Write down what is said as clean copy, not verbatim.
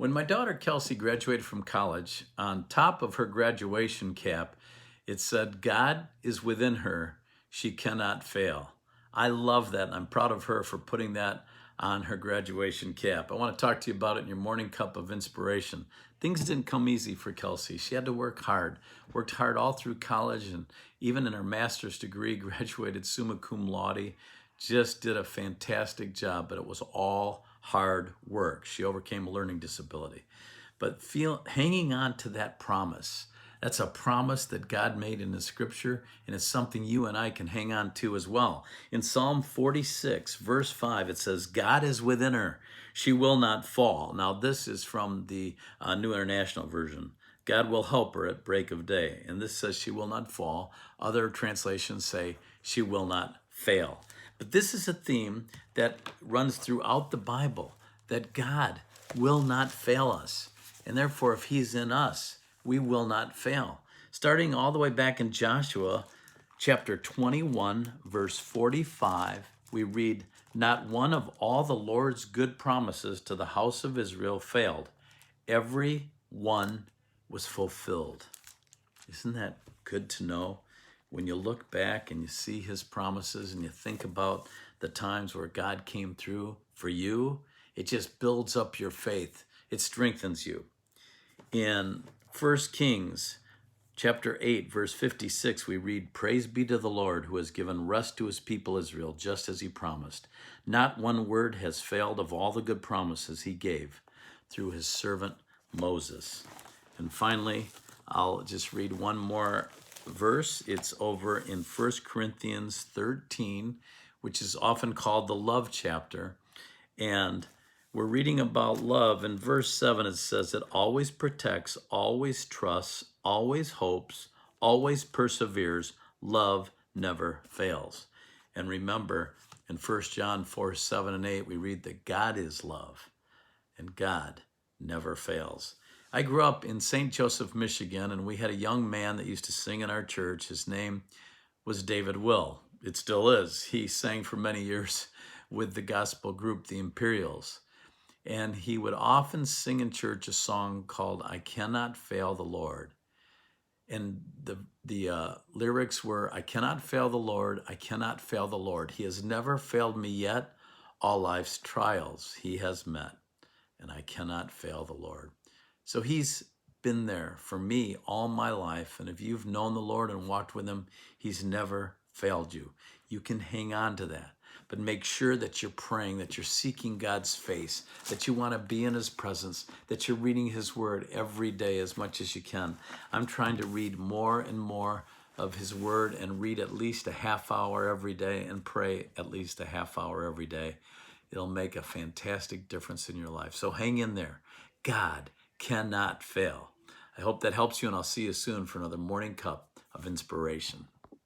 When my daughter Kelsey graduated from college, on top of her graduation cap, it said, God is within her. She cannot fail. I love that. And I'm proud of her for putting that on her graduation cap. I want to talk to you about it in your morning cup of inspiration. Things didn't come easy for Kelsey. She had to work hard, worked hard all through college, and even in her master's degree, graduated summa cum laude. Just did a fantastic job, but it was all hard work. She overcame a learning disability. But hanging on to that promise, that's a promise that God made in the scripture, and it's something you and I can hang on to as well. In Psalm 46, verse 5, it says, God is within her. She will not fall. Now, this is from the New International Version. God will help her at break of day. And this says she will not fall. Other translations say she will not fail. But this is a theme that runs throughout the Bible, that God will not fail us. And therefore, if he's in us, we will not fail. Starting all the way back in Joshua chapter 21, verse 45, we read, not one of all the Lord's good promises to the house of Israel failed. Every one was fulfilled. Isn't that good to know? When you look back and you see his promises and you think about the times where God came through for you, it just builds up your faith. It strengthens you. In 1 Kings chapter 8, verse 56, we read, praise be to the Lord who has given rest to his people Israel, just as he promised. Not one word has failed of all the good promises he gave through his servant Moses. And finally, I'll just read one more verse. It's over in 1 Corinthians 13, which is often called the love chapter. And we're reading about love. In verse 7, it says it always protects, always trusts, always hopes, always perseveres. Love never fails. And remember, in 1 John 4, 7 and 8, we read that God is love and God never fails. I grew up in St. Joseph, Michigan, and we had a young man that used to sing in our church. His name was David Will. It still is. He sang for many years with the gospel group, the Imperials. And he would often sing in church a song called I Cannot Fail the Lord. And the lyrics were, I cannot fail the Lord, I cannot fail the Lord. He has never failed me yet. All life's trials he has met, and I cannot fail the Lord. So he's been there for me all my life. And if you've known the Lord and walked with him, he's never failed you. You can hang on to that. But make sure that you're praying, that you're seeking God's face, that you want to be in his presence, that you're reading his word every day as much as you can. I'm trying to read more and more of his word and read at least a half hour every day and pray at least a half hour every day. It'll make a fantastic difference in your life. So hang in there. God cannot fail. I hope that helps you, and I'll see you soon for another morning cup of inspiration.